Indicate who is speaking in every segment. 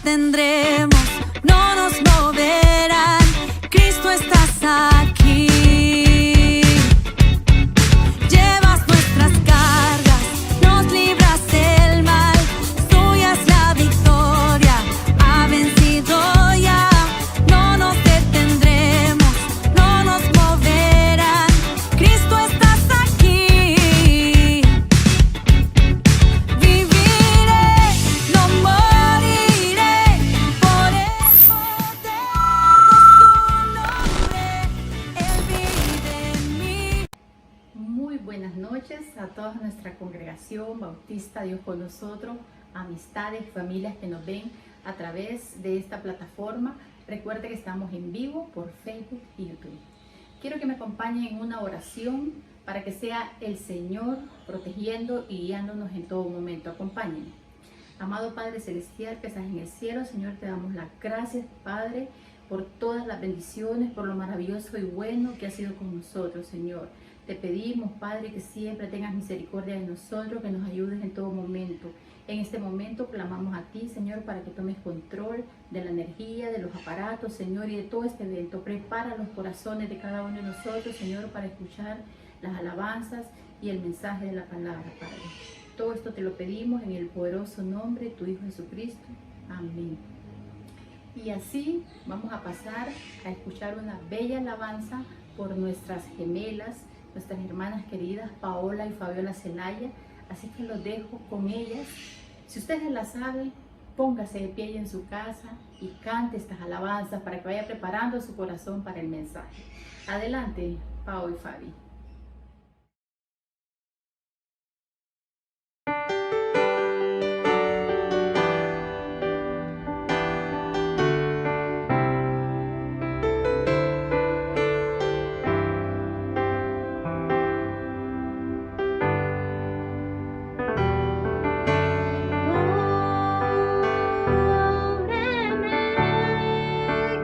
Speaker 1: detendremos, no nos moverán. Cristo, estás aquí. Llevas nuestras cargas, nos libras del mal. Tuya es la victoria, ha vencido ya. No nos detendremos, no nos moverán. Cristo, estás aquí. Viviré, no moriré, por el poder de su nombre. Él vive en mí.
Speaker 2: Muy buenas noches a toda nuestra congregación Bautista Dios con nosotros, amistades y familias que nos ven a través de esta plataforma. Recuerde que estamos en vivo por Facebook y YouTube. Quiero que me acompañen en una oración para que sea el Señor protegiendo y guiándonos en todo momento. Acompáñenme. Amado Padre Celestial que estás en el cielo, Señor, te damos las gracias, Padre, por todas las bendiciones, por lo maravilloso y bueno que has sido con nosotros, Señor. Te pedimos, Padre, que siempre tengas misericordia de nosotros, que nos ayudes en todo momento. En este momento clamamos a ti, Señor, para que tomes control de la energía, de los aparatos, Señor, y de todo este evento. Prepara los corazones de cada uno de nosotros, Señor, para escuchar las alabanzas y el mensaje de la palabra, Padre. Todo esto te lo pedimos en el poderoso nombre de tu Hijo Jesucristo. Amén. Y así vamos a pasar a escuchar una bella alabanza por nuestras gemelas, nuestras hermanas queridas Paola y Fabiola Zelaya. Así que los dejo con ellas. Si ustedes la saben, póngase de pie en su casa y cante estas alabanzas para que vaya preparando su corazón para el mensaje. Adelante, Pao y Fabi.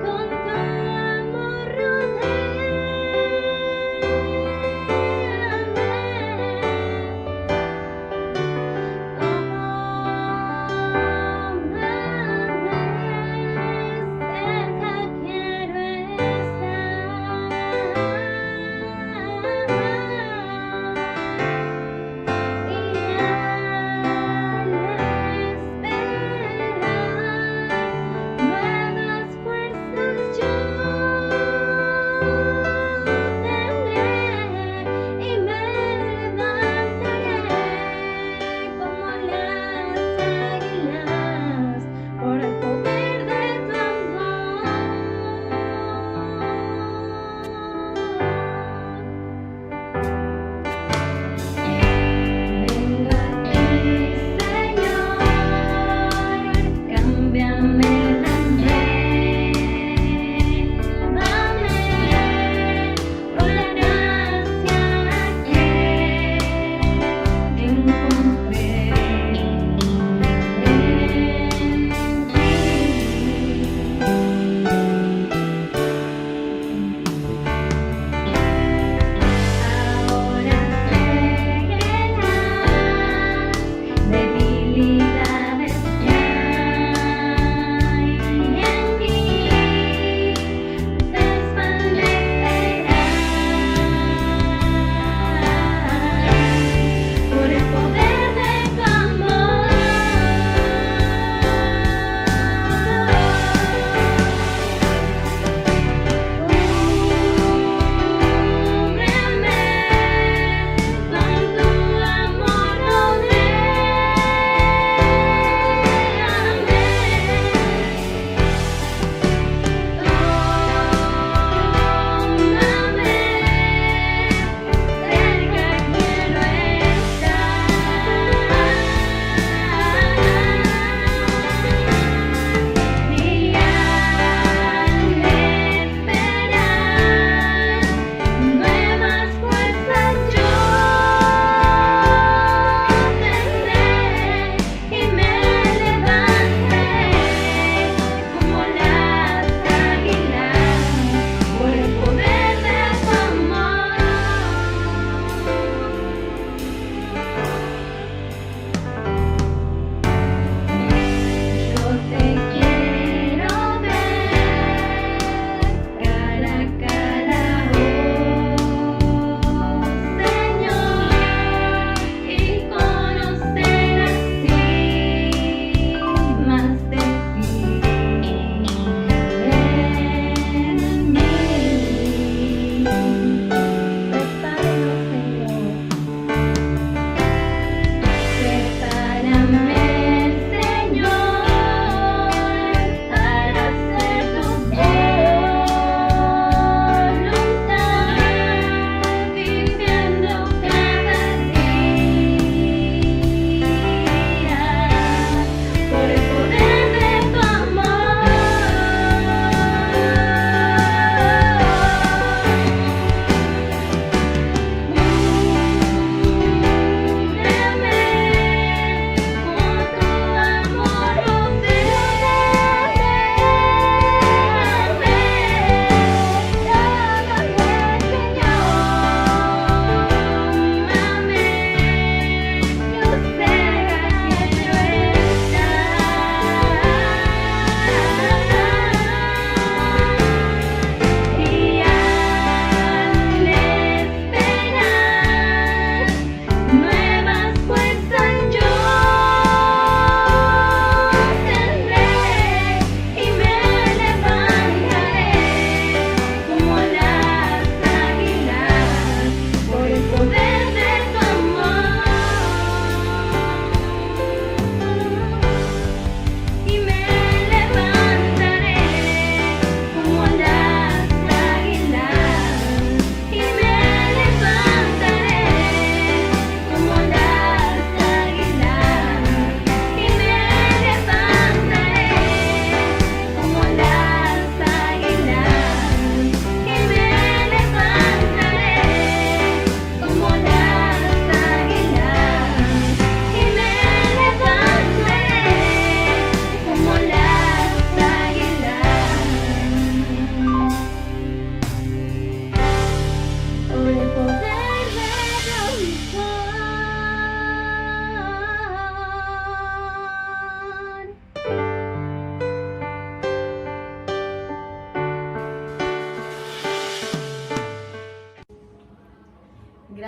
Speaker 3: Con tu amor rodea.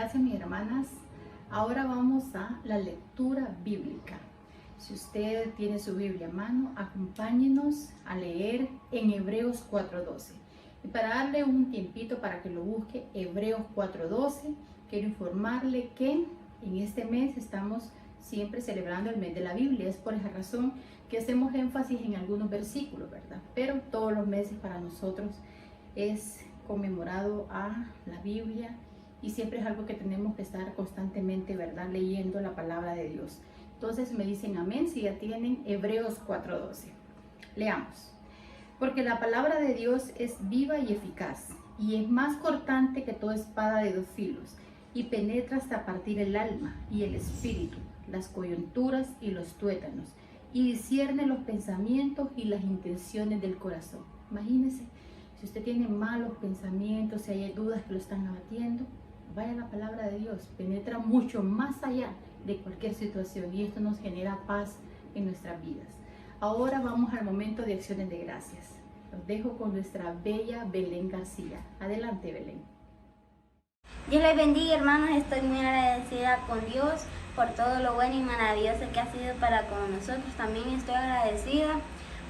Speaker 2: Gracias, mis hermanas. Ahora vamos a la lectura bíblica. Si usted tiene su Biblia a mano, acompáñenos a leer en Hebreos 4:12. Y para darle un tiempito para que lo busque, Hebreos 4:12, quiero informarle que en este mes estamos siempre celebrando el mes de la Biblia. Es por esa razón que hacemos énfasis en algunos versículos, ¿verdad? Pero todos los meses para nosotros es conmemorado a la Biblia y siempre es algo que tenemos que estar constantemente, ¿verdad?, leyendo la palabra de Dios. Entonces me dicen amén si ya tienen Hebreos 4:12. Leamos. Porque la palabra de Dios es viva y eficaz, y es más cortante que toda espada de 2 filos, y penetra hasta partir el alma y el espíritu, las coyunturas y los tuétanos, y discierne los pensamientos y las intenciones del corazón. Imagínense, si usted tiene malos pensamientos, si hay dudas que lo están abatiendo, vaya a la palabra de Dios, penetra mucho más allá de cualquier situación y esto nos genera paz en nuestras vidas. Ahora vamos al momento de acciones de gracias. Los dejo con nuestra bella Belén García. Adelante, Belén.
Speaker 3: Dios les bendiga, hermanos. Estoy muy agradecida con Dios por todo lo bueno y maravilloso que ha sido para con nosotros. También estoy agradecida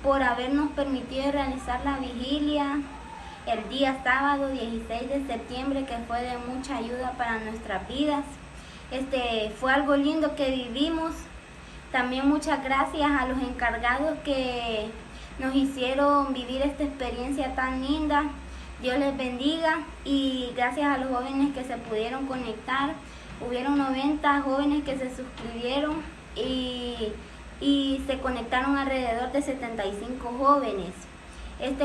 Speaker 3: por habernos permitido realizar la vigilia el día sábado 16 de septiembre, que fue de mucha ayuda para nuestras vidas. Fue algo lindo que vivimos. También muchas gracias a los encargados que nos hicieron vivir esta experiencia tan linda. Dios les bendiga y gracias a los jóvenes que se pudieron conectar. Hubieron 90 jóvenes que se suscribieron y se conectaron alrededor de 75 jóvenes.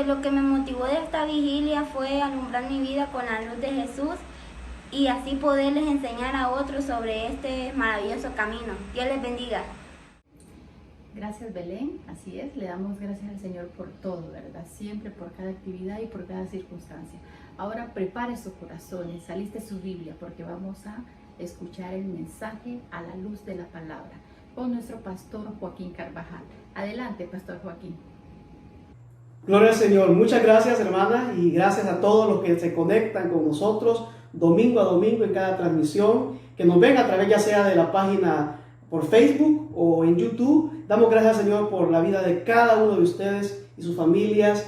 Speaker 3: Lo que me motivó de esta vigilia fue alumbrar mi vida con la luz de Jesús y así poderles enseñar a otros sobre este maravilloso camino. Dios les bendiga.
Speaker 2: Gracias, Belén. Así es, le damos gracias al Señor por todo, ¿verdad? Siempre por cada actividad y por cada circunstancia. Ahora prepare sus corazones, aliste su Biblia, porque vamos a escuchar el mensaje a la luz de la palabra con nuestro pastor Joaquín Carvajal. Adelante, pastor Joaquín.
Speaker 4: Gloria al Señor. Muchas gracias, hermanas, y gracias a todos los que se conectan con nosotros domingo a domingo en cada transmisión, que nos ven a través ya sea de la página por Facebook o en YouTube. Damos gracias al Señor por la vida de cada uno de ustedes y sus familias,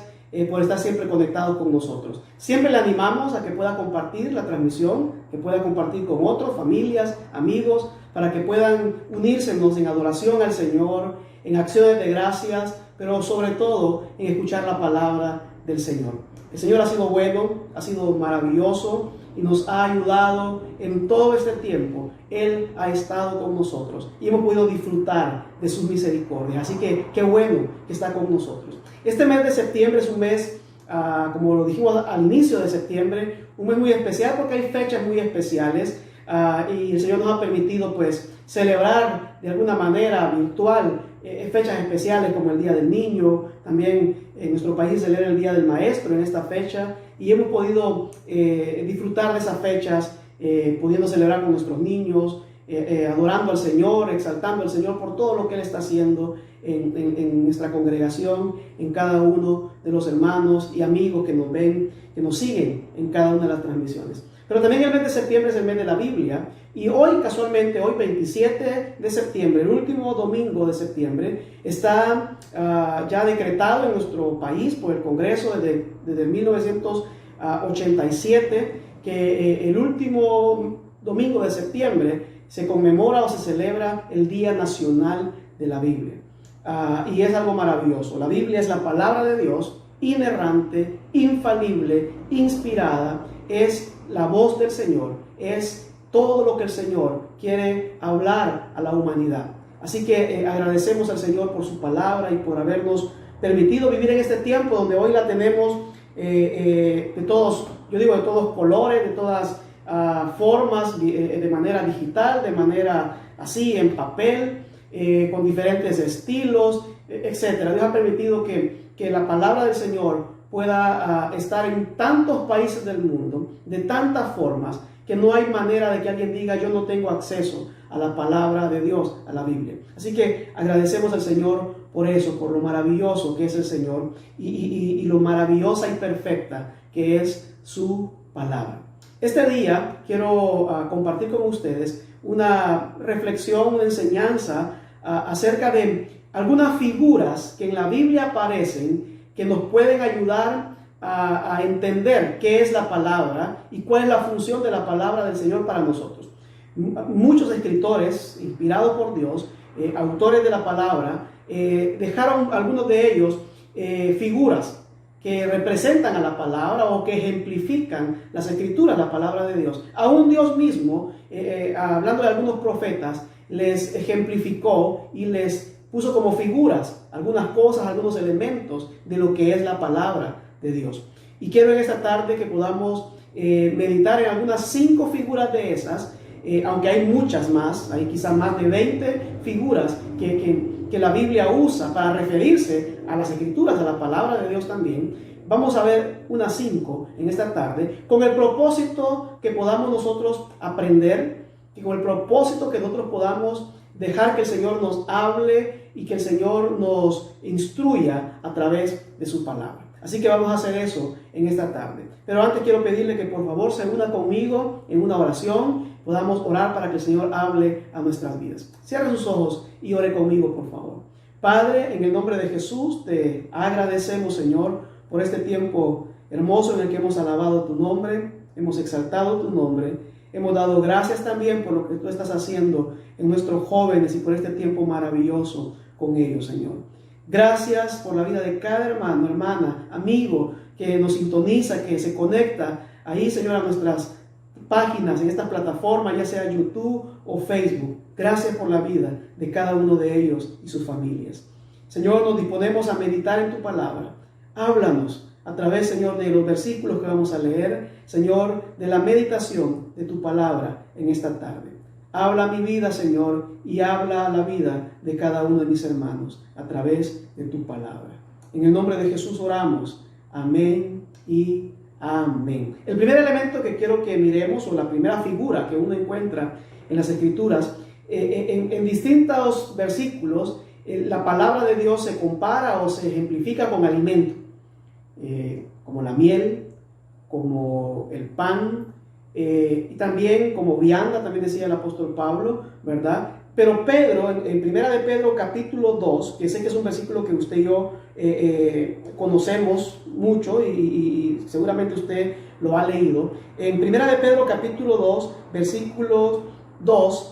Speaker 4: por estar siempre conectados con nosotros. Siempre le animamos a que pueda compartir la transmisión, que pueda compartir con otros, familias, amigos, para que puedan unírsenos en adoración al Señor, en acciones de gracias, pero sobre todo en escuchar la palabra del Señor. El Señor ha sido bueno, ha sido maravilloso y nos ha ayudado en todo este tiempo. Él ha estado con nosotros y hemos podido disfrutar de sus misericordias. Así que qué bueno que está con nosotros. Este mes de septiembre es un mes, como lo dijimos al inicio de septiembre, un mes muy especial porque hay fechas muy especiales y el Señor nos ha permitido pues celebrar de alguna manera virtual fechas especiales como el Día del Niño. También en nuestro país se celebra el Día del Maestro en esta fecha y hemos podido disfrutar de esas fechas, pudiendo celebrar con nuestros niños, adorando al Señor, exaltando al Señor por todo lo que Él está haciendo en nuestra congregación, en cada uno de los hermanos y amigos que nos ven, que nos siguen en cada una de las transmisiones. Pero también el mes de septiembre es el mes de la Biblia y hoy casualmente, hoy 27 de septiembre, el último domingo de septiembre, está ya decretado en nuestro país por el Congreso desde 1987 que el último domingo de septiembre se conmemora o se celebra el Día Nacional de la Biblia. Y es algo maravilloso. La Biblia es la palabra de Dios, inerrante, infalible, inspirada, es la voz del Señor, es todo lo que el Señor quiere hablar a la humanidad. Así que agradecemos al Señor por su palabra y por habernos permitido vivir en este tiempo donde hoy la tenemos de todos, yo digo de todos colores, de todas formas, de manera digital, de manera así en papel, con diferentes estilos, etc. Dios ha permitido que la palabra del Señor pueda estar en tantos países del mundo, de tantas formas, que no hay manera de que alguien diga yo no tengo acceso a la palabra de Dios, a la Biblia. Así que agradecemos al Señor por eso, por lo maravilloso que es el Señor y lo maravillosa y perfecta que es su palabra. Este día quiero compartir con ustedes una reflexión, una enseñanza acerca de algunas figuras que en la Biblia aparecen que nos pueden ayudar a entender qué es la palabra y cuál es la función de la palabra del Señor para nosotros. Muchos escritores, inspirados por Dios, autores de la palabra, dejaron algunos de ellos figuras que representan a la palabra o que ejemplifican las escrituras, la palabra de Dios. Aún Dios mismo, hablando de algunos profetas, les ejemplificó y les puso como figuras algunas cosas, algunos elementos de lo que es la palabra de Dios. Y quiero en esta tarde que podamos meditar en algunas 5 figuras de esas, aunque hay muchas más, hay quizás más de 20 figuras que la Biblia usa para referirse a las escrituras, a la palabra de Dios también. Vamos a ver unas 5 en esta tarde, con el propósito que podamos nosotros aprender y con el propósito que nosotros podamos dejar que el Señor nos hable y que el Señor nos instruya a través de su palabra. Así que vamos a hacer eso en esta tarde. Pero antes quiero pedirle que por favor se una conmigo en una oración. Podamos orar para que el Señor hable a nuestras vidas. Cierre sus ojos y ore conmigo, por favor. Padre, en el nombre de Jesús, te agradecemos, Señor, por este tiempo hermoso en el que hemos alabado tu nombre, hemos exaltado tu nombre, hemos dado gracias también por lo que tú estás haciendo en nuestros jóvenes y por este tiempo maravilloso con ellos, Señor. Gracias por la vida de cada hermano, hermana, amigo que nos sintoniza, que se conecta ahí, Señor, a nuestras páginas en esta plataforma, ya sea YouTube o Facebook. Gracias por la vida de cada uno de ellos y sus familias. Señor, nos disponemos a meditar en tu palabra. Háblanos a través, Señor, de los versículos que vamos a leer, Señor, de la meditación de tu palabra en esta tarde. Habla mi vida, Señor, y habla la vida de cada uno de mis hermanos a través de tu palabra. En el nombre de Jesús oramos. Amén y amén. El primer elemento que quiero que miremos, o la primera figura que uno encuentra en las Escrituras, en distintos versículos, la palabra de Dios se compara o se ejemplifica con alimento, como la miel, como el pan, y también como vianda, también decía el apóstol Pablo, ¿verdad? Pero Pedro, en primera de Pedro capítulo 2, que sé que es un versículo que usted y yo conocemos mucho y seguramente usted lo ha leído. En primera de Pedro capítulo 2, versículo 2,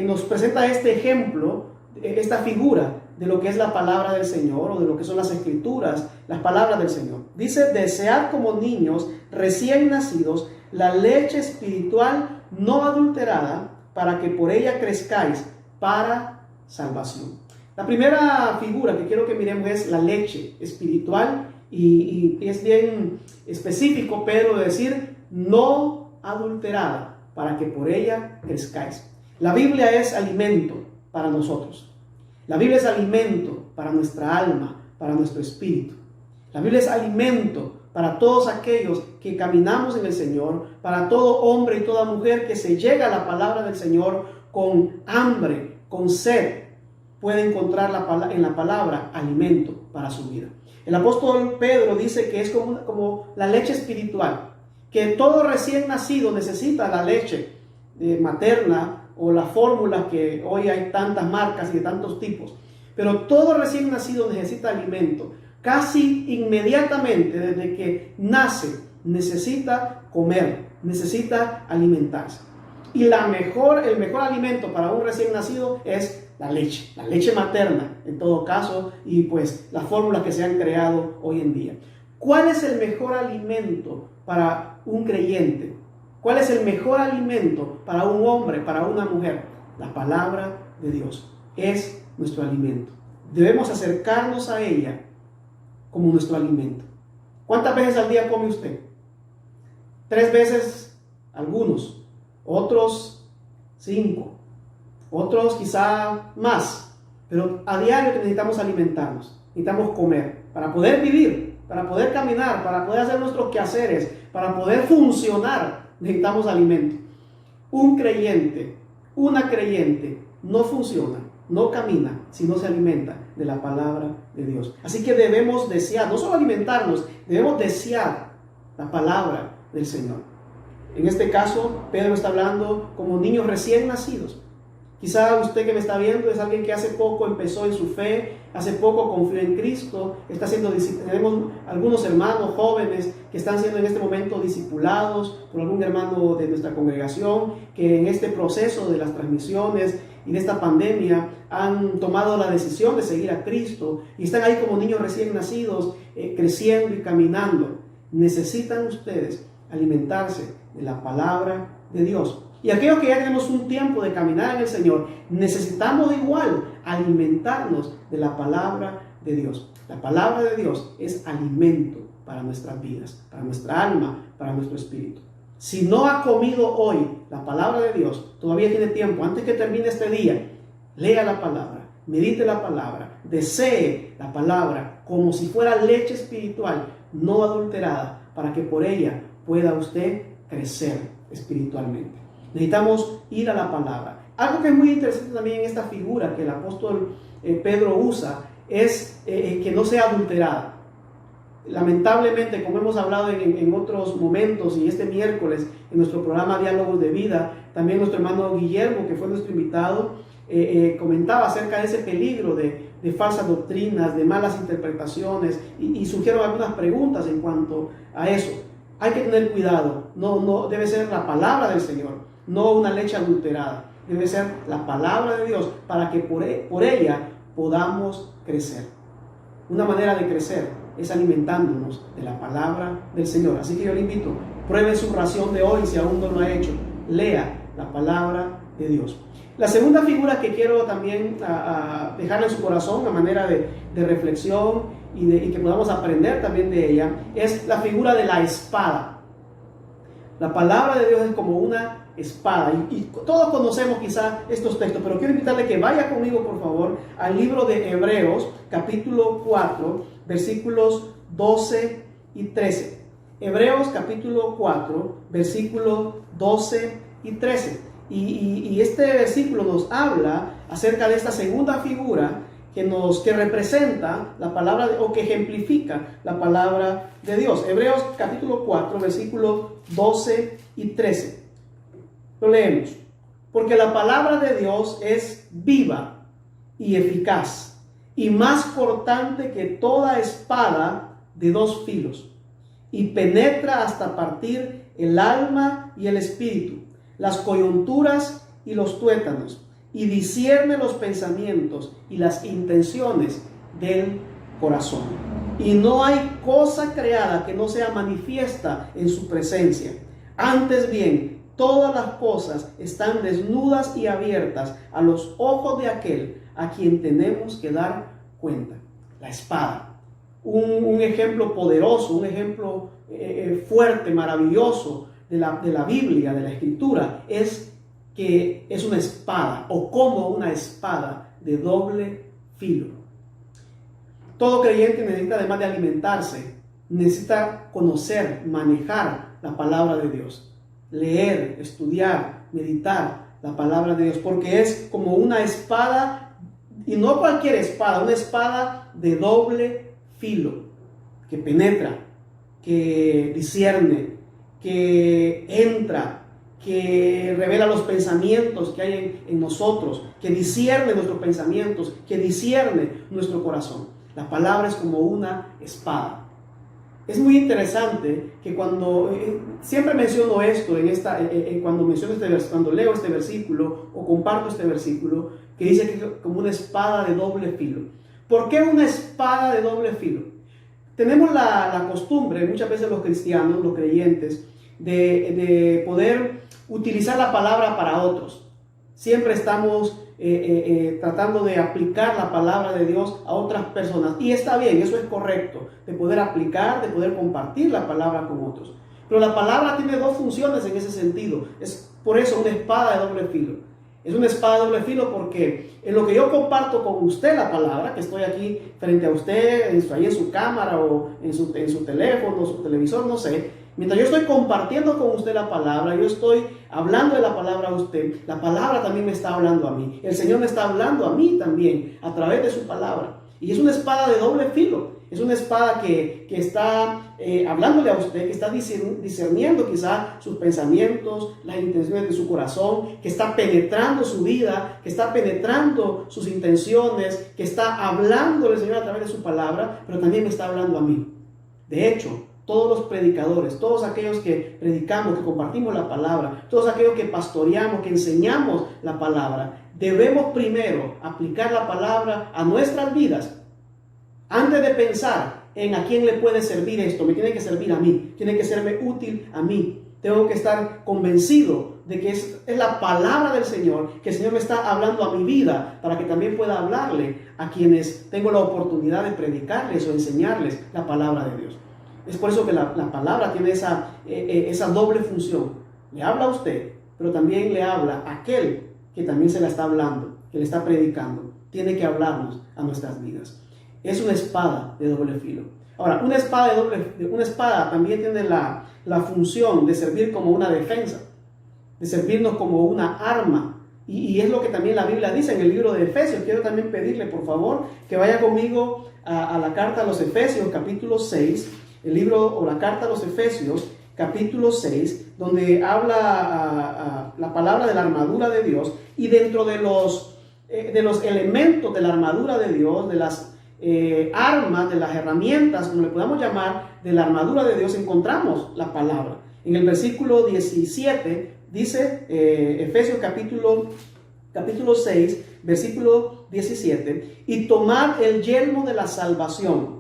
Speaker 4: nos presenta este ejemplo, esta figura de lo que es la palabra del Señor o de lo que son las escrituras, las palabras del Señor. Dice: desead como niños recién nacidos la leche espiritual no adulterada, para que por ella crezcáis para salvación. La primera figura que quiero que miremos es la leche espiritual, y es bien específico Pedro de decir no adulterada, para que por ella crezcáis. La Biblia es alimento para nosotros. La Biblia es alimento para nuestra alma, para nuestro espíritu. La Biblia es alimento para todos aquellos que caminamos en el Señor, para todo hombre y toda mujer que se llega a la palabra del Señor con hambre, con sed, puede encontrar en la palabra alimento para su vida. El apóstol Pedro dice que es como la leche espiritual, que todo recién nacido necesita la leche materna o la fórmula, que hoy hay tantas marcas y de tantos tipos, pero todo recién nacido necesita alimento. Casi inmediatamente, desde que nace, necesita comer, necesita alimentarse. Y el mejor alimento para un recién nacido es la leche materna en todo caso, y pues las fórmulas que se han creado hoy en día. ¿Cuál es el mejor alimento para un creyente? ¿Cuál es el mejor alimento para un hombre, para una mujer? La palabra de Dios es nuestro alimento. Debemos acercarnos a ella como nuestro alimento. ¿Cuántas veces al día come usted? 3 veces algunos, otros 5, otros quizá más, pero a diario necesitamos alimentarnos, necesitamos comer para poder vivir, para poder caminar, para poder hacer nuestros quehaceres, para poder funcionar, necesitamos alimento. Un creyente, una creyente no funciona, no camina si no se alimenta de la palabra de Dios. Así que debemos desear, no solo alimentarnos, debemos desear la palabra del Señor. En este caso, Pedro está hablando como niños recién nacidos. Quizá usted que me está viendo es alguien que hace poco empezó en su fe, hace poco confió en Cristo, tenemos algunos hermanos jóvenes que están siendo en este momento discipulados por algún hermano de nuestra congregación, que en este proceso de las transmisiones y de esta pandemia han tomado la decisión de seguir a Cristo y están ahí como niños recién nacidos, creciendo y caminando. Necesitan ustedes alimentarse de la palabra de Dios. Y aquellos que ya tenemos un tiempo de caminar en el Señor, necesitamos igual alimentarnos de la palabra de Dios. La palabra de Dios es alimento para nuestras vidas, para nuestra alma, para nuestro espíritu. Si no ha comido hoy la palabra de Dios, todavía tiene tiempo. Antes que termine este día, lea la palabra, medite la palabra, desee la palabra como si fuera leche espiritual, no adulterada, para que por ella pueda usted crecer espiritualmente. Necesitamos ir a la palabra. Algo que es muy interesante también en esta figura que el apóstol Pedro usa es que no sea adulterada. Lamentablemente, como hemos hablado en otros momentos y este miércoles en nuestro programa Diálogos de Vida, también nuestro hermano Guillermo, que fue nuestro invitado, comentaba acerca de ese peligro de falsas doctrinas, de malas interpretaciones y surgieron algunas preguntas en cuanto a eso. Hay que tener cuidado, no debe ser la palabra del Señor, no una leche adulterada, debe ser la palabra de Dios para que por ella podamos crecer. Una manera de crecer es alimentándonos de la palabra del Señor. Así que yo le invito, pruebe su ración de hoy si aún no lo ha hecho, lea la palabra de Dios. La segunda figura que quiero también dejarle en su corazón a manera de reflexión y que podamos aprender también de ella es la figura de la espada. La palabra de Dios es como una espada y todos conocemos quizá estos textos, pero quiero invitarle que vaya conmigo por favor al libro de Hebreos capítulo 4 versículos 12 y 13. Hebreos capítulo 4 versículos 12 y 13. Y este versículo nos habla acerca de esta segunda figura que representa la palabra o que ejemplifica la palabra de Dios. Hebreos capítulo 4 versículos 12 y 13. Lo leemos. Porque la palabra de Dios es viva y eficaz y más cortante que toda espada de dos filos, y penetra hasta partir el alma y el espíritu, las coyunturas y los tuétanos, y discierne los pensamientos y las intenciones del corazón. Y no hay cosa creada que no sea manifiesta en su presencia. Antes bien, todas las cosas están desnudas y abiertas a los ojos de aquel a quien tenemos que dar cuenta. La espada, un ejemplo poderoso, un ejemplo fuerte, maravilloso de la Biblia, de la Escritura, es que es una espada o como una espada de doble filo. Todo creyente necesita, además de alimentarse, necesita conocer, manejar la palabra de Dios, leer, estudiar, meditar la palabra de Dios, porque es como una espada, y no cualquier espada, una espada de doble filo, que penetra, que discierne, que entra, que revela los pensamientos que hay en nosotros, que discierne nuestros pensamientos, que discierne nuestro corazón. La palabra es como una espada. Es muy interesante que cuando, siempre menciono esto cuando leo este versículo o comparto este versículo, que dice que es como una espada de doble filo. ¿Por qué una espada de doble filo? Tenemos la costumbre, muchas veces los cristianos, los creyentes, de poder utilizar la palabra para otros. Siempre estamos tratando de aplicar la palabra de Dios a otras personas. Y está bien, eso es correcto, de poder aplicar, de poder compartir la palabra con otros. Pero la palabra tiene dos funciones en ese sentido. Es por eso una espada de doble filo. Es una espada de doble filo porque en lo que yo comparto con usted la palabra, que estoy aquí frente a usted, ahí en su cámara o en su teléfono, su televisor, no sé. Mientras yo estoy compartiendo con usted la palabra, yo estoy hablando de la palabra a usted, la palabra también me está hablando a mí. El Señor me está hablando a mí también a través de su palabra. Y es una espada de doble filo. Es una espada que está hablándole a usted, que está discerniendo quizá sus pensamientos, las intenciones de su corazón, que está penetrando su vida, que está penetrando sus intenciones, que está hablándole al Señor a través de su palabra, pero también me está hablando a mí. De hecho, todos los predicadores, todos aquellos que predicamos, que compartimos la palabra, todos aquellos que pastoreamos, que enseñamos la palabra, debemos primero aplicar la palabra a nuestras vidas antes de pensar en a quién le puede servir esto. Me tiene que servir a mí, tiene que serme útil a mí. Tengo que estar convencido de que es la palabra del Señor, que el Señor me está hablando a mi vida para que también pueda hablarle a quienes tengo la oportunidad de predicarles o enseñarles la palabra de Dios. Es por eso que la palabra tiene esa doble función. Le habla a usted, pero también le habla a aquel que también se la está hablando, que le está predicando. Tiene que hablarnos a nuestras vidas. Es una espada de doble filo. Ahora, una espada también tiene la función de servir como una defensa, de servirnos como una arma. Y es lo que también la Biblia dice en el libro de Efesios. Quiero también pedirle, por favor, que vaya conmigo a la carta a los Efesios, capítulo 6, el libro o la carta a los Efesios, capítulo 6, donde habla la palabra de la armadura de Dios, y dentro de los elementos de la armadura de Dios, de las armas, de las herramientas, como le podamos llamar, de la armadura de Dios, encontramos la palabra. En el versículo 17 dice, Efesios capítulo 6, versículo 17, y tomad el yelmo de la salvación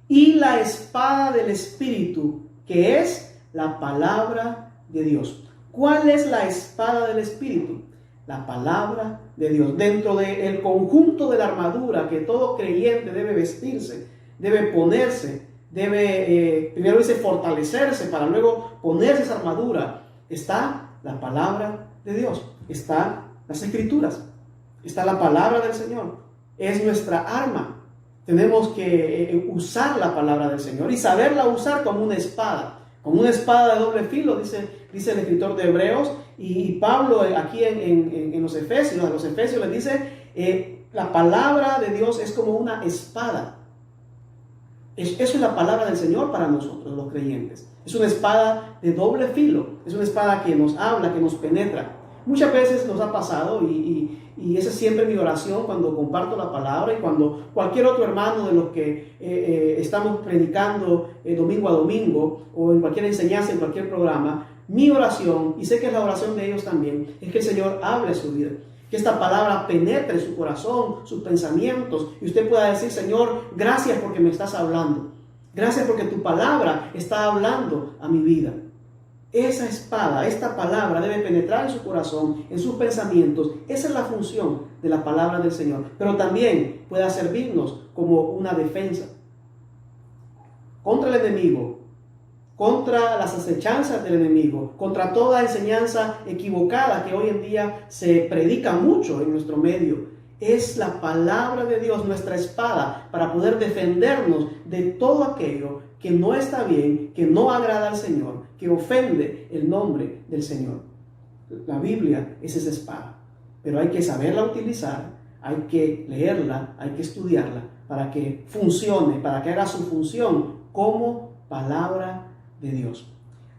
Speaker 4: y la espada del Espíritu, que es la palabra de Dios. ¿Cuál es la espada del Espíritu? La palabra de Dios. Dentro del conjunto de la armadura que todo creyente debe vestirse, debe ponerse, primero dice fortalecerse para luego ponerse esa armadura, está la palabra de Dios, están las Escrituras, está la palabra del Señor. Es nuestra arma. Tenemos que usar la palabra del Señor y saberla usar como una espada de doble filo, dice el escritor de Hebreos, y Pablo aquí en los Efesios, a los Efesios les dice, la palabra de Dios es como una espada. Eso es la palabra del Señor para nosotros, los creyentes. Es una espada de doble filo, es una espada que nos habla, que nos penetra. Muchas veces nos ha pasado, y esa es siempre mi oración cuando comparto la palabra, y cuando cualquier otro hermano de los que estamos predicando domingo a domingo, o en cualquier enseñanza, en cualquier programa, mi oración, y sé que es la oración de ellos también, es que el Señor hable su vida, que esta palabra penetre su corazón, sus pensamientos, y usted pueda decir: Señor, gracias porque me estás hablando, gracias porque tu palabra está hablando a mi vida. Esa espada, esta palabra debe penetrar en su corazón, en sus pensamientos. Esa es la función de la palabra del Señor. Pero también pueda servirnos como una defensa contra el enemigo, contra las acechanzas del enemigo, contra toda enseñanza equivocada que hoy en día se predica mucho en nuestro medio. Es la palabra de Dios nuestra espada para poder defendernos de todo aquello que no está bien, que no agrada al Señor, que ofende el nombre del Señor. La Biblia es esa espada, pero hay que saberla utilizar, hay que leerla, hay que estudiarla para que funcione, para que haga su función como palabra de Dios.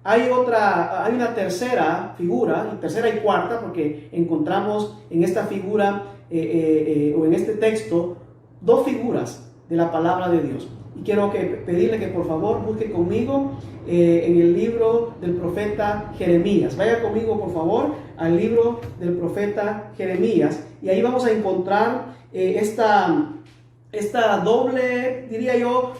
Speaker 4: Hay una tercera figura, tercera y cuarta, porque encontramos en esta figura o en este texto dos figuras de la palabra de Dios. Y quiero pedirle que por favor busque conmigo en el libro del profeta Jeremías. Vaya conmigo por favor al libro del profeta Jeremías, y ahí vamos a encontrar esta doble, diría yo,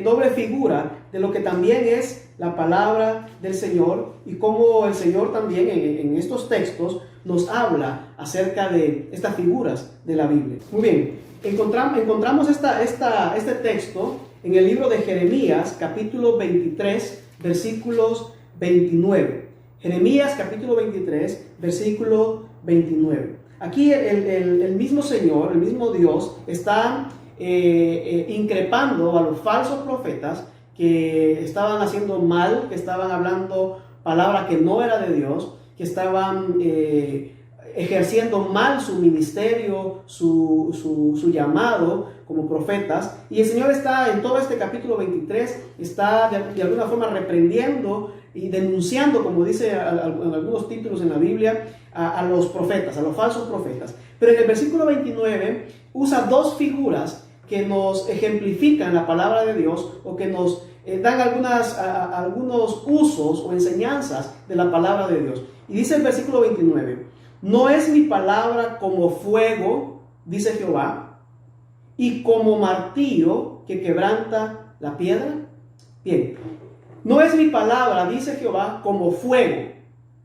Speaker 4: doble figura de lo que también es la palabra del Señor, y cómo el Señor también en estos textos nos habla acerca de estas figuras de la Biblia. Muy bien, encontramos este texto en el libro de Jeremías, capítulo 23, versículos 29. Jeremías, capítulo 23, versículo 29. Aquí el mismo Señor, el mismo Dios, está increpando a los falsos profetas que estaban haciendo mal, que estaban hablando palabra que no era de Dios, que estaban ejerciendo mal su ministerio, su llamado como profetas. Y el Señor está en todo este capítulo 23, está de alguna forma reprendiendo y denunciando, como dice en algunos títulos en la Biblia, a los profetas, a los falsos profetas. Pero en el versículo 29 usa dos figuras que nos ejemplifican la palabra de Dios, o que nos dan algunos usos o enseñanzas de la palabra de Dios. Y dice el versículo 29, no es mi palabra como fuego, dice Jehová, y como martillo que quebranta la piedra. Bien, no es mi palabra, dice Jehová, como fuego.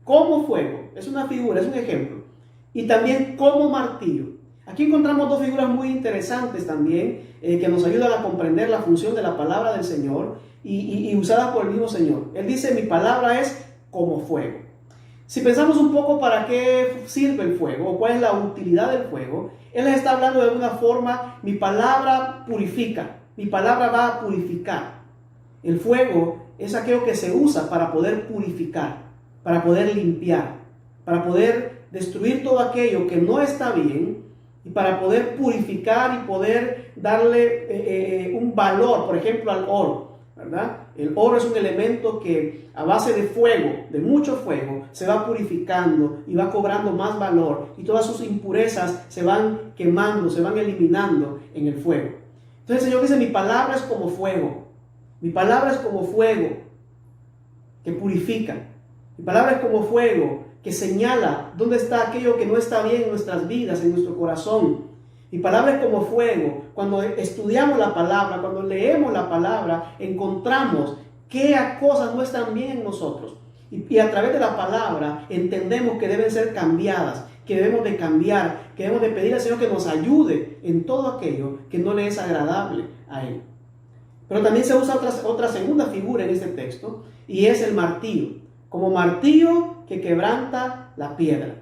Speaker 4: Como fuego, es una figura, es un ejemplo. Y también como martillo. Aquí encontramos dos figuras muy interesantes también, que nos ayudan a comprender la función de la palabra del Señor y usadas por el mismo Señor. Él dice, mi palabra es como fuego. Si pensamos un poco para qué sirve el fuego, o cuál es la utilidad del fuego, Él les está hablando de alguna forma, mi palabra purifica, mi palabra va a purificar. El fuego es aquello que se usa para poder purificar, para poder limpiar, para poder destruir todo aquello que no está bien, y para poder purificar y poder darle un valor, por ejemplo, al oro, ¿verdad? El oro es un elemento que a base de fuego, de mucho fuego, se va purificando y va cobrando más valor, y todas sus impurezas se van quemando, se van eliminando en el fuego. Entonces el Señor dice, mi palabra es como fuego, mi palabra es como fuego que purifica, mi palabra es como fuego que señala dónde está aquello que no está bien en nuestras vidas, en nuestro corazón. Mi palabra es como fuego. Cuando estudiamos la palabra, cuando leemos la palabra, encontramos qué cosas no están bien en nosotros. Y a través de la palabra entendemos que deben ser cambiadas, que debemos de cambiar, que debemos de pedir al Señor que nos ayude en todo aquello que no le es agradable a Él. Pero también se usa otra segunda figura en este texto, y es el martillo. Como martillo que quebranta la piedra.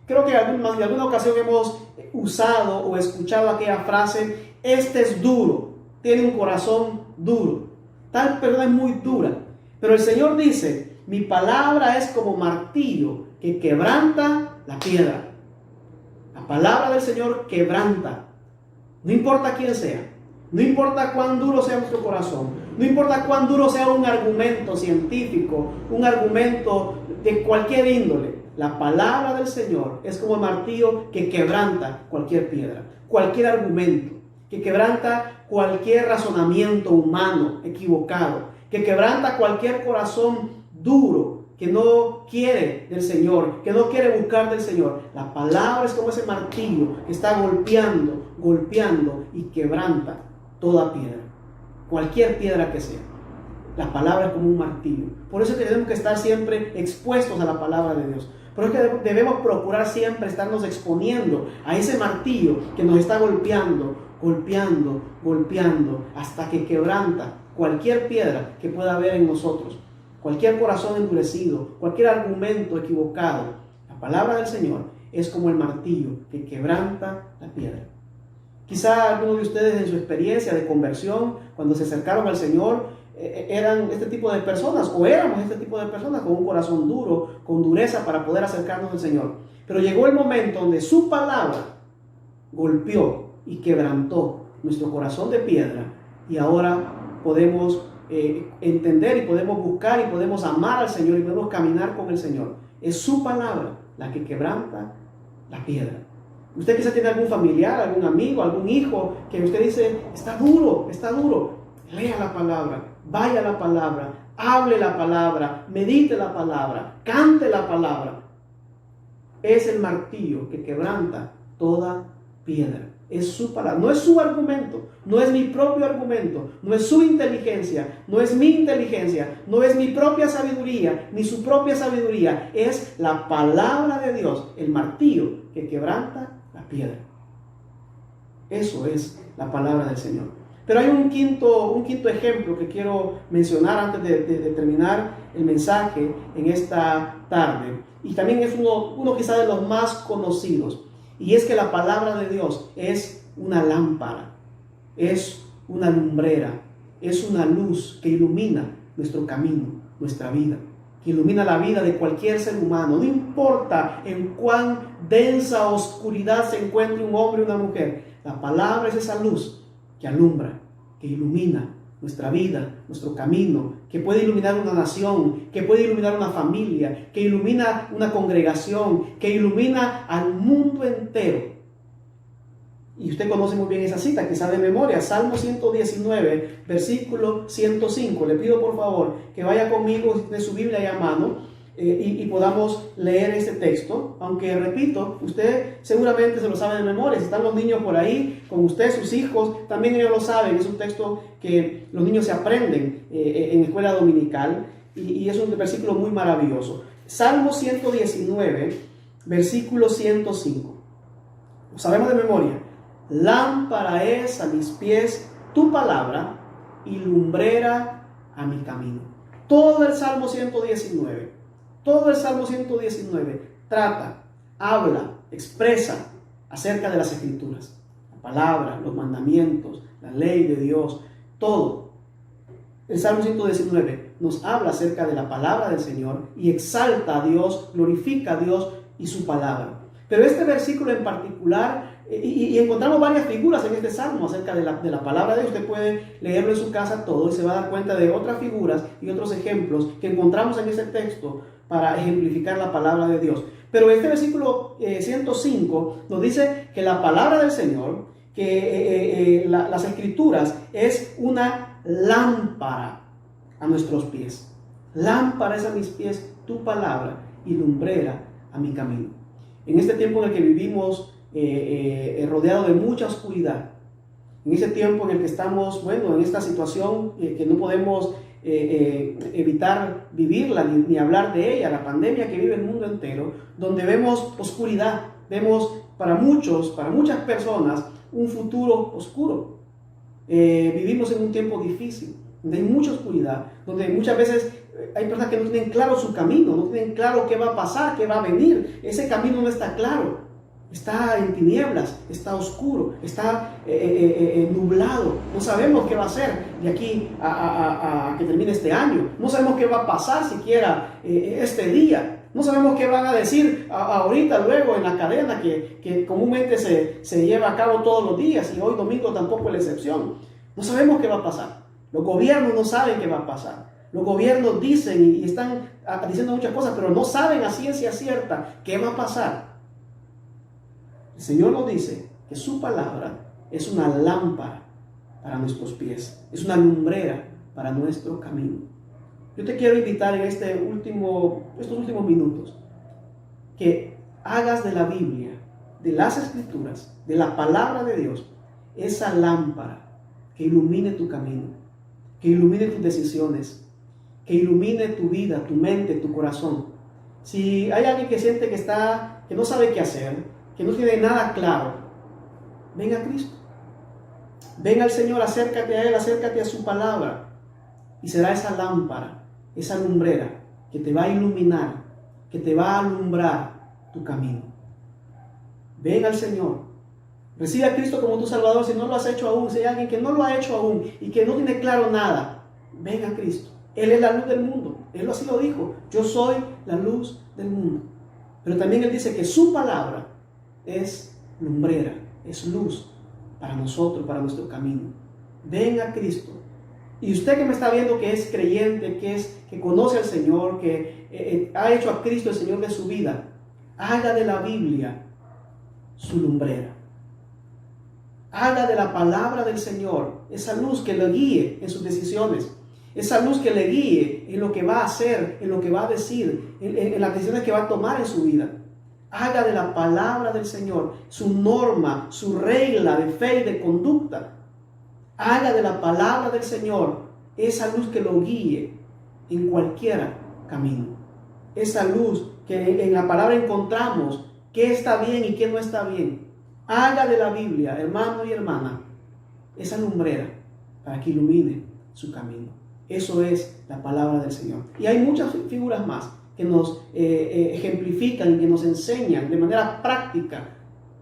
Speaker 4: Creo que en alguna ocasión hemos usado o escuchado aquella frase, este es duro, tiene un corazón duro. Tal persona es muy dura. Pero el Señor dice, mi palabra es como martillo que quebranta la piedra. La palabra del Señor quebranta. No importa quién sea. No importa cuán duro sea nuestro corazón, no importa cuán duro sea un argumento científico, un argumento de cualquier índole, la palabra del Señor es como el martillo que quebranta cualquier piedra, cualquier argumento, que quebranta cualquier razonamiento humano equivocado, que quebranta cualquier corazón duro que no quiere del Señor, que no quiere buscar del Señor. La palabra es como ese martillo que está golpeando y quebranta toda piedra, cualquier piedra que sea. La palabra es como un martillo. Por eso es que tenemos que estar siempre expuestos a la palabra de Dios. Por eso es que debemos procurar siempre estarnos exponiendo a ese martillo que nos está golpeando, hasta que quebranta cualquier piedra que pueda haber en nosotros, cualquier corazón endurecido, cualquier argumento equivocado. La palabra del Señor es como el martillo que quebranta la piedra. Quizá algunos de ustedes en su experiencia de conversión, cuando se acercaron al Señor, eran este tipo de personas, o éramos este tipo de personas con un corazón duro, con dureza para poder acercarnos al Señor. Pero llegó el momento donde su palabra golpeó y quebrantó nuestro corazón de piedra, y ahora podemos entender y podemos buscar y podemos amar al Señor y podemos caminar con el Señor. Es su palabra la que quebranta la piedra. Usted quizá tiene algún familiar, algún amigo, algún hijo que usted dice, está duro. Lea la palabra, vaya a la palabra, hable la palabra, medite la palabra, cante la palabra. Es el martillo que quebranta toda piedra. Es su palabra, no es su argumento, no es mi propio argumento, no es su inteligencia, no es mi inteligencia, no es mi propia sabiduría, ni su propia sabiduría. Es la palabra de Dios, el martillo que quebranta la piedra. Eso es la palabra del Señor. Pero hay un quinto ejemplo que quiero mencionar antes de terminar el mensaje en esta tarde. Y también es uno quizá de los más conocidos. Y es que la palabra de Dios es una lámpara, es una lumbrera, es una luz que ilumina nuestro camino, nuestra vida. que ilumina la vida de cualquier ser humano. No importa en cuán densa oscuridad se encuentre un hombre o una mujer, la palabra es esa luz que alumbra, que ilumina nuestra vida, nuestro camino, que puede iluminar una nación, que puede iluminar una familia, que ilumina una congregación, que ilumina al mundo entero. Y usted conoce muy bien esa cita, quizá de memoria, Salmo 119, versículo 105. Le pido por favor que vaya conmigo de su Biblia ahí a mano y podamos leer este texto. Aunque repito, usted seguramente se lo sabe de memoria. Si están los niños por ahí con usted, sus hijos, también ellos lo saben. Es un texto que los niños se aprenden en escuela dominical y es un versículo muy maravilloso. Salmo 119, versículo 105. Lo sabemos de memoria. Lámpara es a mis pies tu palabra y lumbrera a mi camino. Todo el Salmo 119, trata, habla, expresa acerca de las Escrituras. La palabra, los mandamientos, la ley de Dios, todo. El Salmo 119 nos habla acerca de la palabra del Señor y exalta a Dios, glorifica a Dios y su palabra. Pero este versículo en particular, y encontramos varias figuras en este salmo acerca de la palabra de Dios. Usted puede leerlo en su casa todo y se va a dar cuenta de otras figuras y otros ejemplos que encontramos en este texto para ejemplificar la palabra de Dios. Pero este versículo 105 nos dice que la palabra del Señor, que las Escrituras es una lámpara a nuestros pies. Lámpara es a mis pies tu palabra y lumbrera a mi camino. En este tiempo en el que vivimos rodeado de mucha oscuridad, en ese tiempo en el que estamos, en esta situación que no podemos evitar vivirla ni hablar de ella, la pandemia que vive el mundo entero, donde vemos oscuridad, vemos para muchas personas un futuro oscuro. Vivimos en un tiempo difícil, donde hay mucha oscuridad, donde muchas veces hay personas que no tienen claro su camino, no tienen claro qué va a pasar, qué va a venir. Ese camino no está claro, está en tinieblas, está oscuro, está nublado. No sabemos qué va a ser de aquí a que termine este año. No sabemos qué va a pasar siquiera este día. No sabemos qué van a decir ahorita, luego en la cadena que comúnmente se lleva a cabo todos los días, y hoy domingo tampoco es la excepción. No sabemos qué va a pasar. Los gobiernos no saben qué va a pasar. Los gobiernos dicen y están diciendo muchas cosas, pero no saben a ciencia cierta qué va a pasar. El Señor nos dice que su palabra es una lámpara para nuestros pies, es una lumbrera para nuestro camino. Yo te quiero invitar en estos últimos minutos que hagas de la Biblia, de las Escrituras, de la palabra de Dios, esa lámpara que ilumine tu camino, que ilumine tus decisiones, que ilumine tu vida, tu mente, tu corazón. Si hay alguien que siente que no sabe qué hacer, que no tiene nada claro, ven a Cristo. Ven al Señor, acércate a Él, acércate a su palabra, y será esa lámpara, esa lumbrera que te va a iluminar, que te va a alumbrar tu camino. Ven al Señor, recibe a Cristo como tu Salvador. Si no lo has hecho aún, si hay alguien que no lo ha hecho aún y que no tiene claro nada, ven a Cristo. Él es la luz del mundo. Él así lo dijo: yo soy la luz del mundo. Pero también Él dice que su palabra es lumbrera, es luz para nosotros, para nuestro camino. Ven a Cristo. Y usted que me está viendo, que es creyente, que conoce al Señor, que ha hecho a Cristo el Señor de su vida, haga de la Biblia su lumbrera. Haga de la palabra del Señor esa luz que le guíe en sus decisiones, esa luz que le guíe en lo que va a hacer, en lo que va a decir, en las decisiones que va a tomar en su vida. Haga de la palabra del Señor su norma, su regla de fe y de conducta. Haga de la palabra del Señor esa luz que lo guíe en cualquier camino. Esa luz que en la palabra encontramos qué está bien y qué no está bien. Haga de la Biblia, hermano y hermana, esa lumbrera para que ilumine su camino. Eso es la palabra del Señor. Y hay muchas figuras más que nos ejemplifican y que nos enseñan de manera práctica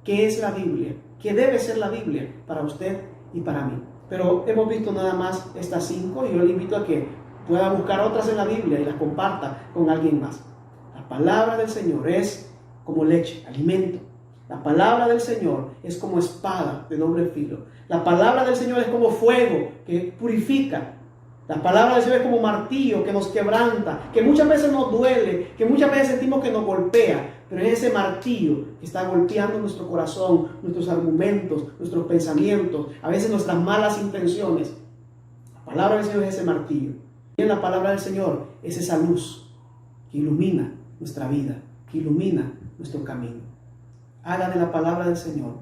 Speaker 4: qué es la Biblia, qué debe ser la Biblia para usted y para mí. Pero hemos visto nada más estas 5, y yo le invito a que pueda buscar otras en la Biblia y las comparta con alguien más. La palabra del Señor es como leche, alimento. La palabra del Señor es como espada de doble filo. La palabra del Señor es como fuego que purifica. La palabra del Señor es como martillo que nos quebranta, que muchas veces nos duele, que muchas veces sentimos que nos golpea, pero es ese martillo que está golpeando nuestro corazón, nuestros argumentos, nuestros pensamientos, a veces nuestras malas intenciones. La palabra del Señor es ese martillo. Y en la palabra del Señor es esa luz que ilumina nuestra vida, que ilumina nuestro camino. Haga de la palabra del Señor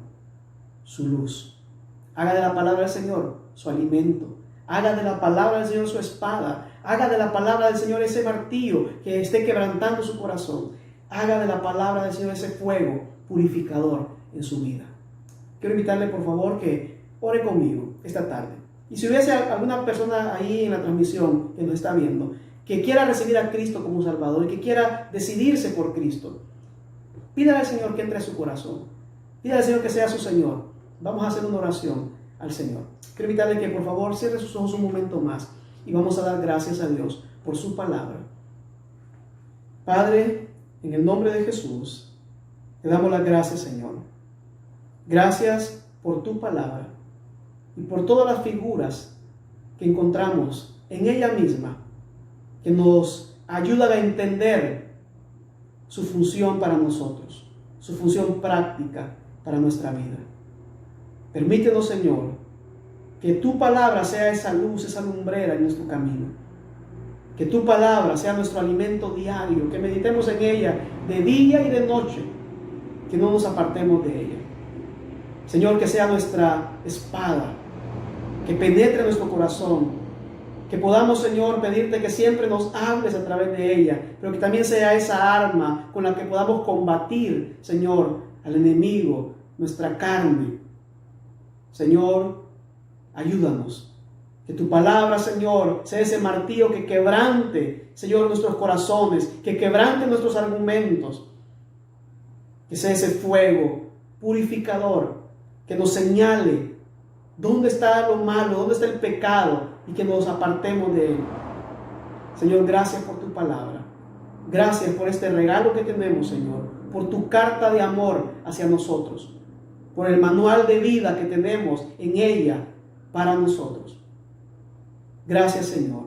Speaker 4: su luz. Haga de la palabra del Señor su alimento. Haga de la palabra del Señor su espada. Haga de la palabra del Señor ese martillo que esté quebrantando su corazón. Haga de la palabra del Señor ese fuego purificador en su vida. Quiero invitarle, por favor, que ore conmigo esta tarde. Y si hubiese alguna persona ahí en la transmisión que nos está viendo, que quiera recibir a Cristo como Salvador y que quiera decidirse por Cristo, pídale al Señor que entre a su corazón. Pídale al Señor que sea su Señor. Vamos a hacer una oración al Señor. Quiero invitarle que por favor cierre sus ojos un momento más y vamos a dar gracias a Dios por su palabra. Padre, en el nombre de Jesús, te damos las gracias, Señor. Gracias por tu palabra y por todas las figuras que encontramos en ella misma, que nos ayudan a entender su función para nosotros, su función práctica para nuestra vida. Permítenos, Señor, que tu palabra sea esa luz, esa lumbrera en nuestro camino. Que tu palabra sea nuestro alimento diario, que meditemos en ella de día y de noche, que no nos apartemos de ella. Señor, que sea nuestra espada, que penetre nuestro corazón, que podamos, Señor, pedirte que siempre nos hables a través de ella, pero que también sea esa arma con la que podamos combatir, Señor, al enemigo, nuestra carne. Señor, ayúdanos. Que tu palabra, Señor, sea ese martillo que quebrante, Señor, nuestros corazones, que quebrante nuestros argumentos. Que sea ese fuego purificador, que nos señale dónde está lo malo, dónde está el pecado y que nos apartemos de él. Señor, gracias por tu palabra. Gracias por este regalo que tenemos, Señor, por tu carta de amor hacia nosotros, por el manual de vida que tenemos en ella para nosotros. Gracias, Señor.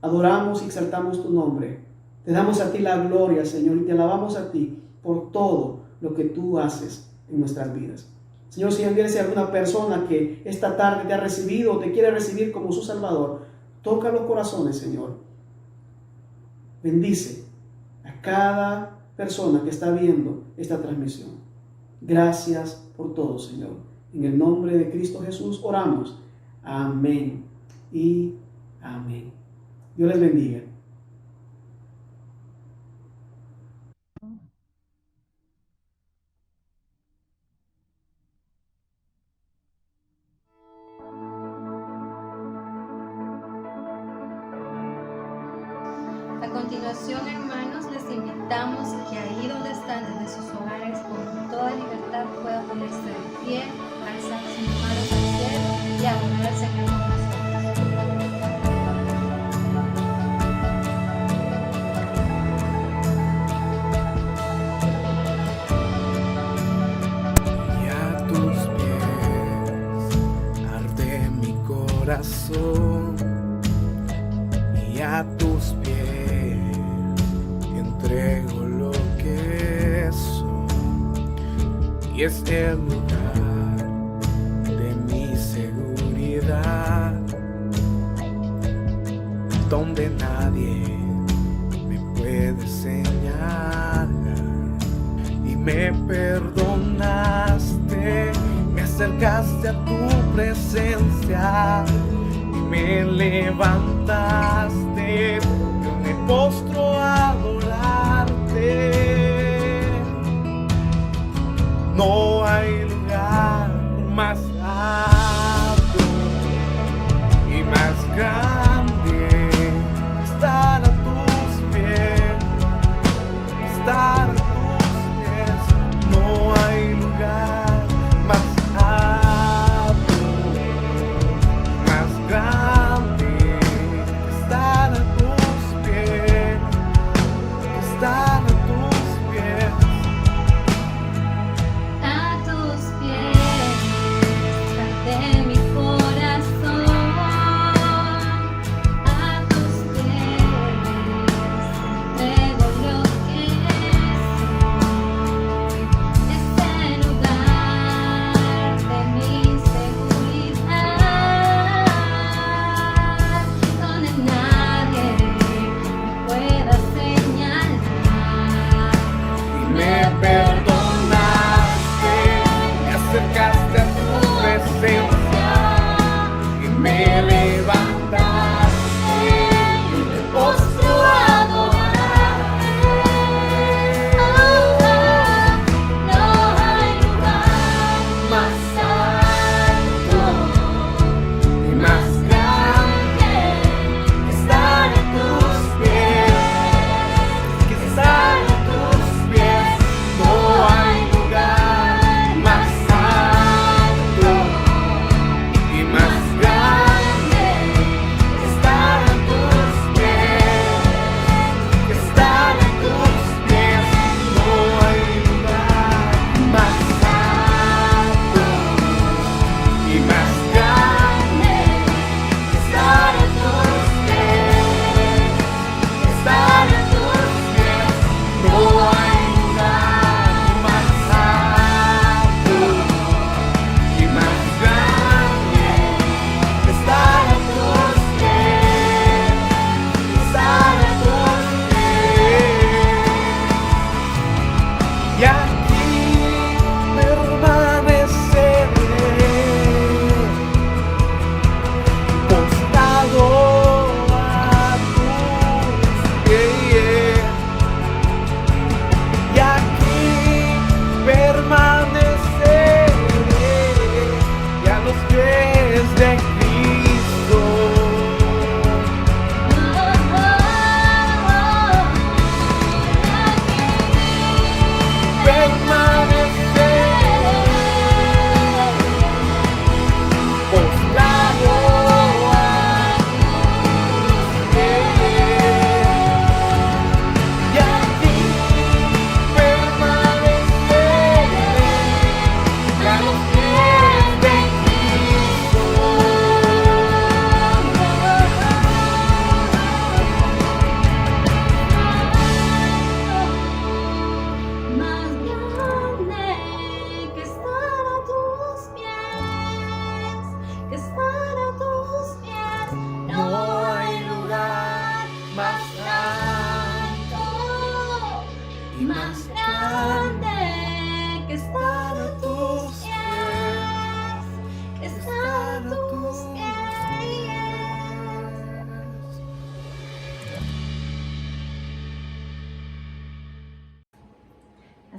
Speaker 4: Adoramos y exaltamos tu nombre. Te damos a ti la gloria, Señor, y te alabamos a ti por todo lo que tú haces en nuestras vidas. Señor, si hubiese alguna persona que esta tarde te ha recibido o te quiere recibir como su Salvador, toca los corazones, Señor. Bendice a cada persona que está viendo esta transmisión. Gracias por todo, Señor. En el nombre de Cristo Jesús oramos. Amén y amén. Dios les bendiga.
Speaker 5: A continuación, hermanos, les invitamos a que ahí donde están desde sus hogares con toda libertad puedan ponerse de pie, alzar sus manos al cielo y adorar al Señor con nosotros.
Speaker 6: Y a tus pies arde mi corazón, y a tus pies entrego lo que soy, y es el lugar de mi seguridad, donde nadie me puede señalar. Y me perdonaste, me acercaste a tu presencia y me levantaste. Yo me postro a adorarte. No hay lugar más alto y más grande que estar a tus pies, estar a tus pies. No hay lugar más alto, más grande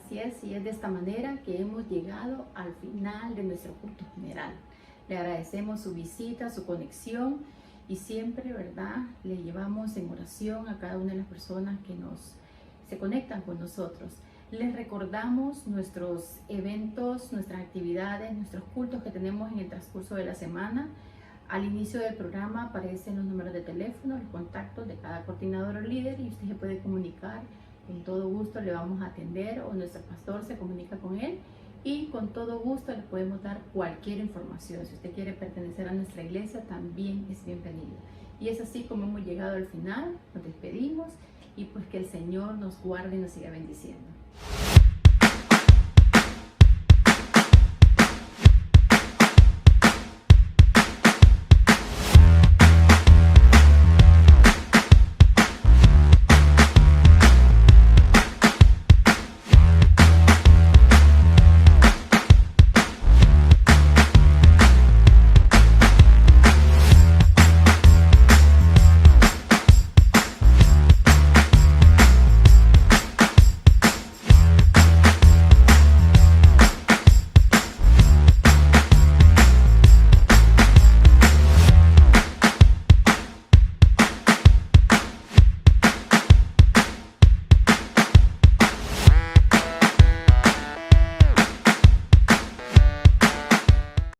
Speaker 2: Así es, y es de esta manera que hemos llegado al final de nuestro culto general. Le agradecemos su visita, su conexión y siempre, ¿verdad?, le llevamos en oración a cada una de las personas que se conectan con nosotros. Les recordamos nuestros eventos, nuestras actividades, nuestros cultos que tenemos en el transcurso de la semana. Al inicio del programa aparecen los números de teléfono, los contactos de cada coordinador o líder y usted se puede comunicar. Con todo gusto le vamos a atender o nuestro pastor se comunica con él y con todo gusto le podemos dar cualquier información. Si usted quiere pertenecer a nuestra iglesia, también es bienvenido. Y es así como hemos llegado al final, nos despedimos y pues que el Señor nos guarde y nos siga bendiciendo.